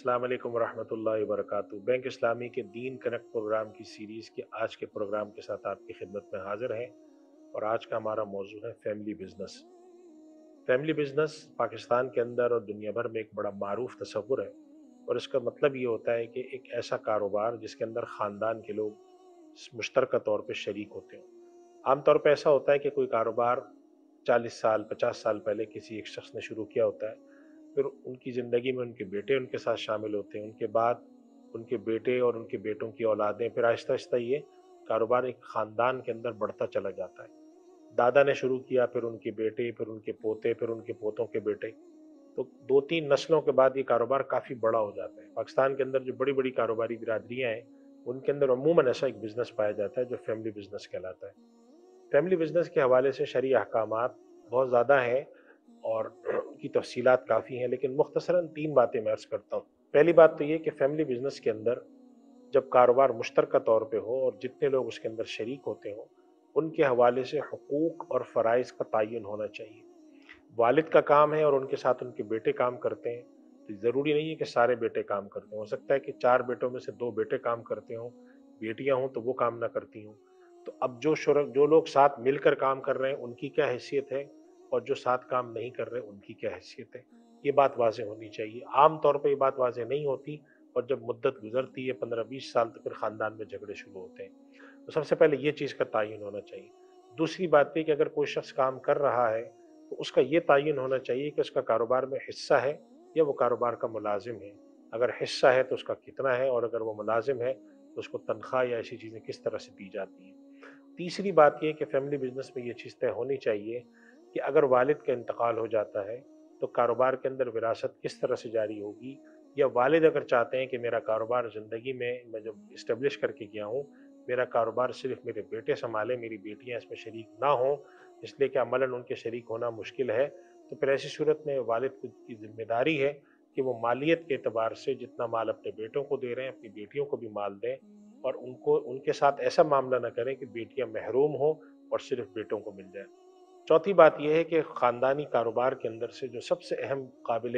अस्सलाम वालेकुम वरहमतुल्लाहि वबरकातुहू। बैंक इस्लामी के दीन कनेक्ट प्रोग्राम की सीरीज़ के आज के प्रोग्राम के साथ आपकी खिदमत में हाजिर हैं और आज का हमारा मौजू है family business. Family business Pakistan के अंदर और दुनिया भर में एक बड़ा मारूफ तस्वुर है और इसका मतलब ये होता है कि एक ऐसा कारोबार जिसके अंदर ख़ानदान के लोग मुश्तरका तौर पर शरीक होते हों। आम तौर पर ऐसा होता है कि कोई कारोबार 40 साल 50 साल पहले किसी एक शख्स ने शुरू किया होता है, फिर उनकी ज़िंदगी में उनके बेटे उनके साथ शामिल होते हैं, उनके बाद उनके बेटे और उनके बेटों की औलादें, फिर आहिस्ता आहिस्ता ये कारोबार एक ख़ानदान के अंदर बढ़ता चला जाता है। दादा ने शुरू किया, फिर उनके बेटे, फिर उनके पोते, फिर उनके पोतों के बेटे, तो 2-3 नस्लों के बाद ये कारोबार काफ़ी बड़ा हो जाता है। पाकिस्तान के अंदर जो बड़ी-बड़ी कारोबारी बिरादरियाँ हैं, उनके अंदर अमूमन ऐसा एक बिज़नेस पाया जाता है जो फैमिली बिज़नेस कहलाता है। फैमिली बिज़नेस के हवाले से शरई अहकामात बहुत ज़्यादा हैं और उनकी तफ़सीलात काफ़ी हैं, लेकिन मुख्तसरन 3 बातें मैं अर्ज़ करता हूँ। पहली बात तो ये कि फैमिली बिज़नेस के अंदर जब कारोबार मुश्तरका तौर पे हो और जितने लोग उसके अंदर शरीक होते हों, उनके हवाले से हुकूक और फ़राइज़ का तयन होना चाहिए। वालिद का काम है और उनके साथ उनके बेटे काम करते हैं, तो ज़रूरी नहीं है कि सारे बेटे काम करते हों। हो सकता है कि 4 बेटों में से 2 बेटे काम करते हों, बेटियाँ हों तो वो काम ना करती हों। तो अब जो लोग साथ मिलकर काम कर रहे हैं, उनकी क्या हैसियत है और जो साथ काम नहीं कर रहे, उनकी क्या हैसियत है, ये बात वाज़ेह होनी चाहिए। आम तौर पे ये बात वाज़ेह नहीं होती और जब मुद्दत गुज़रती है 15-20 साल, तो फिर ख़ानदान में झगड़े शुरू होते हैं। तो सबसे पहले ये चीज़ का तयन होना चाहिए। दूसरी बात ये कि अगर कोई शख्स काम कर रहा है, तो उसका ये तयन होना चाहिए कि उसका कारोबार में हिस्सा है या वो कारोबार का मुलाज़िम है। अगर हिस्सा है तो उसका कितना है और अगर वो मुलाज़िम है तो उसको तनख्वाह या ऐसी चीज़ें किस तरह से दी जाती हैं। तीसरी बात ये है कि फैमिली बिज़नेस में ये चीज़ तय होनी चाहिए कि अगर वालिद का इंतकाल हो जाता है, तो कारोबार के अंदर विरासत किस तरह से जारी होगी, या वालिद अगर चाहते हैं कि मेरा कारोबार ज़िंदगी में मैं जब इस्टेब्लिश करके गया हूँ, मेरा कारोबार सिर्फ़ मेरे बेटे सँभालें, मेरी बेटियाँ इसमें शरीक ना हों, इसलिए कि अमलन उनके शरीक होना मुश्किल है, तो फिर ऐसी सूरत में वालिद की ज़िम्मेदारी है कि वो मालियत के एतबार से जितना माल अपने बेटों को दे रहे हैं, अपनी बेटियों को भी माल दें और उनको उनके साथ ऐसा मामला ना करें कि बेटियां महरूम हों और सिर्फ बेटों को मिल जाए। चौथी बात यह है कि ख़ानदानी कारोबार के अंदर से जो सबसे अहम काबिल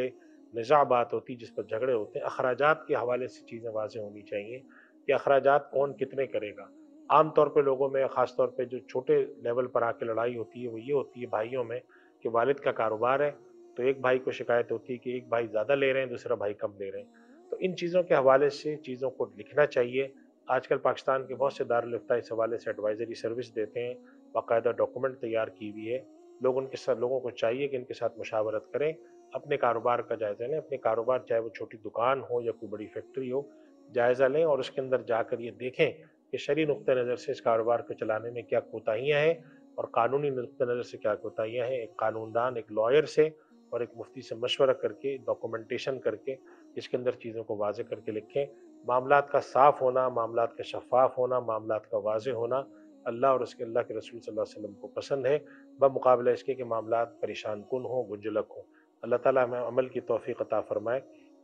निज़ा बात होती है, जिस पर झगड़े होते हैं, अखराजात के हवाले से चीज़ें वाज़ेह होनी चाहिए कि अखराजात कौन कितने करेगा। आम तौर पे लोगों में, ख़ास तौर पे जो छोटे लेवल पर आके लड़ाई होती है, वो ये होती है भाइयों में कि वालिद का कारोबार है, तो एक भाई को शिकायत होती है कि एक भाई ज़्यादा ले रहे हैं, दूसरा भाई कम ले रहे हैं। तो इन चीज़ों के हवाले से चीज़ों को लिखना चाहिए। आजकल पाकिस्तान के बहुत से दारुल इफ्ता इस हवाले से एडवाइज़री सर्विस देते हैं, बाकायदा डॉक्यूमेंट तैयार की हुई है। लोगों को चाहिए कि इनके साथ मुशावरत करें, अपने कारोबार का जायज़ा लें, अपने कारोबार चाहे वो छोटी दुकान हो या कोई बड़ी फैक्ट्री हो, जायज़ा लें और उसके अंदर जाकर ये देखें कि शरई नुक्ता नज़र से इस कारोबार को चलाने में क्या कोताहियाँ हैं और कानूनी नुक्ता नज़र से क्या कोताहियाँ हैं। एक कानूनदान, एक लॉयर से और एक मुफ्ती से मशवरा करके, डॉक्यूमेंटेशन करके, इसके अंदर चीज़ों को वाज़ेह करके लिखें। मामलात का साफ़ होना, मामलात का शफ़ाफ़ होना, मामलात का वाज़ेह होना अल्लाह और उसके अल्लाह के रसूल सल्लल्लाहु अलैहि वसल्लम को पसंद है, बमुकाबला इसके कि मामलात परेशान कुन हों, गुंजलक हों। अल्लाह ताला हमें अमल की तौफ़ीक़ अता फ़रमाए।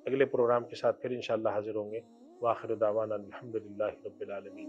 अगले प्रोग्राम के साथ फिर इंशाअल्लाह हाज़िर होंगे। व आखिर दावाना अनिल हम्दुलिल्लाहि रब्बिल आलमीन।